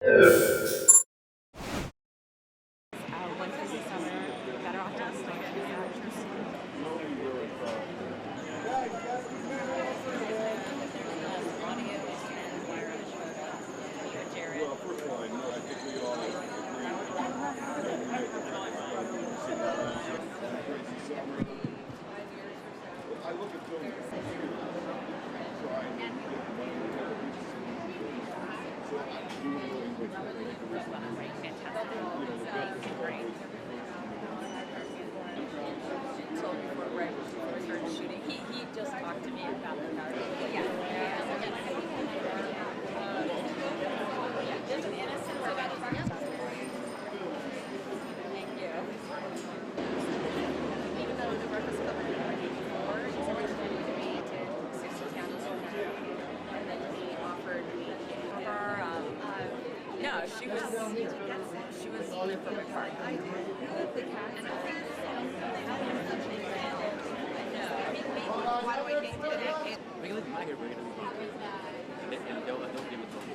One for the summer, better off just like Well, first of all, I think we all agree. I look at film so I shooting. He just talked to me about the car. There's an innocence about his answer. Thank you. Even though the work was covered in before, he said he wanted to be to 60 candles on that. And then he offered me her, no, she was in the perfect part. I did. The cat. And I think why do I think that it? We can leave the mic here, bring it in. And don't give it to me.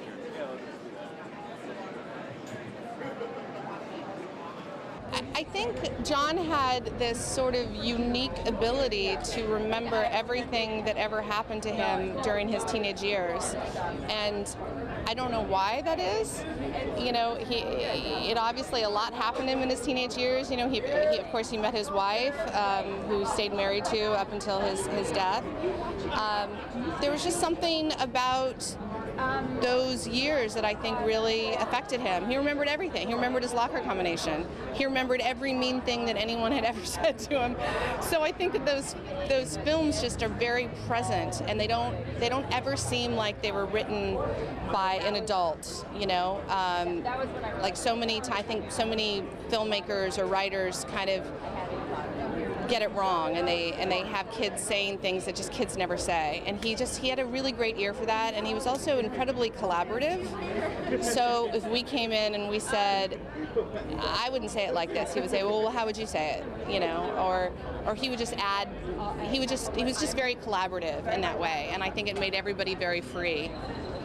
I think John had this sort of unique ability to remember everything that ever happened to him during his teenage years, and I don't know why that is. You know, it obviously a lot happened to him in his teenage years. You know, he of course he met his wife, who stayed married to up until his death. There was just something about those years that I think really affected him. He remembered everything. He remembered his locker combination. He remembered every mean thing that anyone had ever said to him. So I think that those films just are very present, and they don't ever seem like they were written by an adult. You know, like I think so many filmmakers or writers kind of get it wrong, and they have kids saying things that just kids never say, and he had a really great ear for that, and he was also incredibly collaborative. So if we came in and we said, I wouldn't say it like this, he would say, well, how would you say it, you know, or he would just add, he was just very collaborative in that way, and I think it made everybody very free.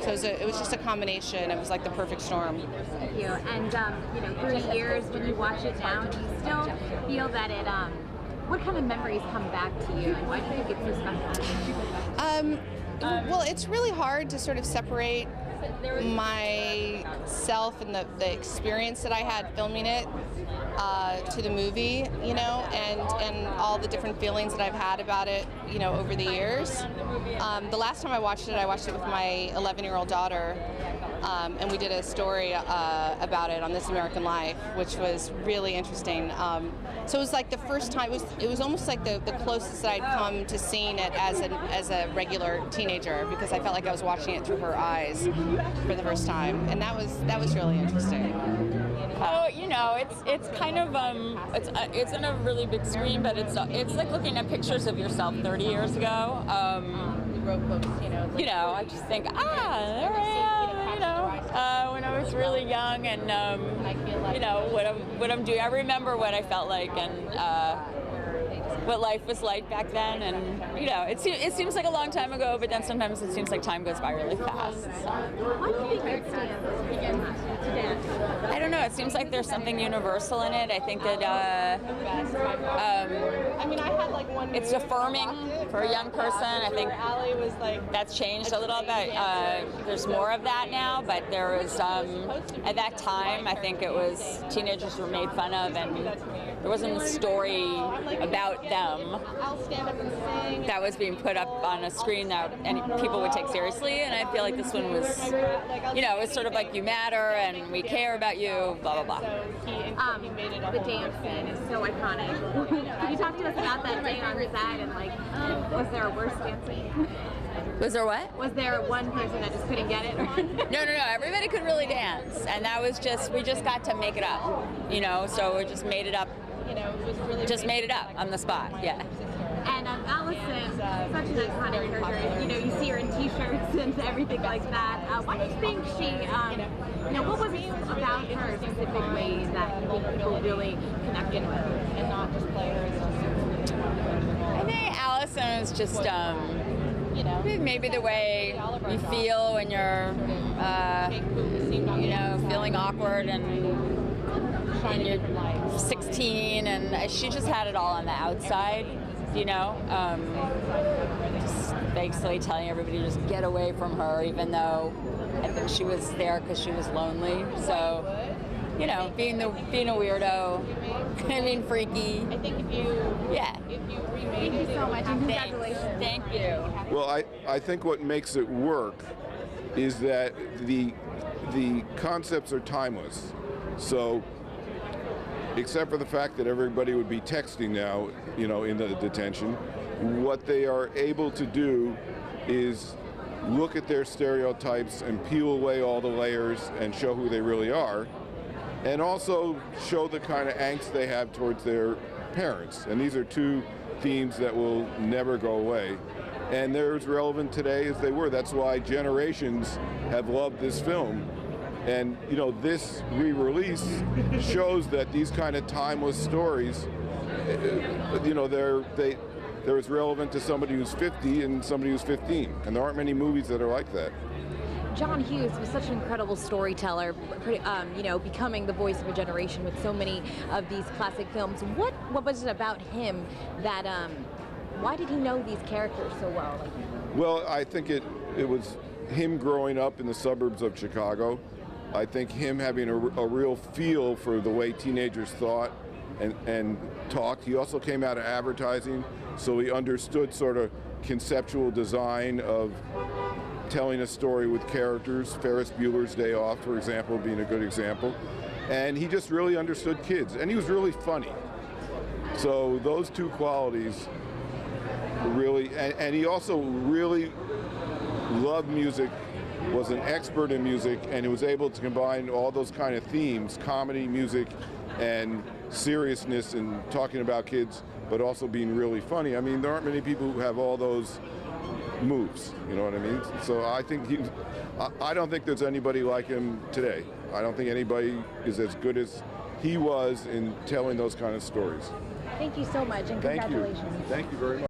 So it was just a combination. It was like the perfect storm. Thank you. And you know, 30 years, when you watch it now, do you still feel that it what kind of memories come back to you, and why do you think it's so special? Well, it's really hard to sort of separate myself and the experience that I had filming it to the movie, you know, and all the different feelings that I've had about it, you know, over the years. The last time I watched it with my 11-year-old daughter, and we did a story about it on This American Life, which was really interesting. So it was like the first time, it was almost like the closest that I'd come to seeing it as a regular teenager, because I felt like I was watching it through her eyes for the first time, and that was really interesting. Oh, you know, it's kind of it's in a really big screen, but it's like looking at pictures of yourself 30 years ago. You know, I just think, there I am, you know, when I was really young, and you know what I'm doing. I remember what I felt like, and what life was like back then, and you know, it seems like a long time ago, but then sometimes it seems like time goes by really fast. So. Why do you think it stands to dance? I don't know. It seems like there's something universal in it. I think that I mean, I had like one. It's affirming for a young person. I think that's changed a little bit. There's more of that now, but there was at that time, I think it was teenagers were made fun of, and there wasn't a story about them that was being put up on a screen that any people would take seriously. And I feel like this one was, you know, it's sort of like you matter and we care about you, blah blah blah. The dance scene is so iconic. Can you talk to us about that day on set, and like, was there a worse dance scene? Was there what? Was there one person that just couldn't get it? No. Everybody could really dance, and that was we just got to make it up, you know. So we just made it up. Just made it up on the spot, yeah. And Allison, such an iconic character. You know, you see her in T-shirts and everything like that. Why do you think she? You know, what was it about her specifically that people really connected with, and not just players? I think Allison is just, maybe the way you feel when you're, you know, feeling awkward and you're 16, and she just had it all on the outside, you know. Just basically telling everybody to just get away from her, even though I think she was there because she was lonely. So, you know, being a weirdo, being freaky. I think if you thank you so much and congratulations. Thank you. Well, I think what makes it work is that the concepts are timeless. So, except for the fact that everybody would be texting now, you know, in the detention, what they are able to do is look at their stereotypes and peel away all the layers and show who they really are, and also show the kind of angst they have towards their parents. And these are two themes that will never go away. And they're as relevant today as they were. That's why generations have loved this film. And, you know, this re-release shows that these kind of timeless stories, you know, they're as relevant to somebody who's 50 and somebody who's 15. And there aren't many movies that are like that. John Hughes was such an incredible storyteller, you know, becoming the voice of a generation with so many of these classic films. What was it about him that, why did he know these characters so well? Well, I think it was him growing up in the suburbs of Chicago. I think him having a real feel for the way teenagers thought and talked. He also came out of advertising, so he understood sort of conceptual design of telling a story with characters. Ferris Bueller's Day Off, for example, being a good example. And he just really understood kids, and he was really funny. So those two qualities really, and he also really loved music, was an expert in music, and he was able to combine all those kind of themes, comedy, music, and seriousness and talking about kids, but also being really funny. I mean, there aren't many people who have all those moves, you know what I mean? So I think I don't think there's anybody like him today. I don't think anybody is as good as he was in telling those kind of stories. Thank you so much, and congratulations. Thank you very much.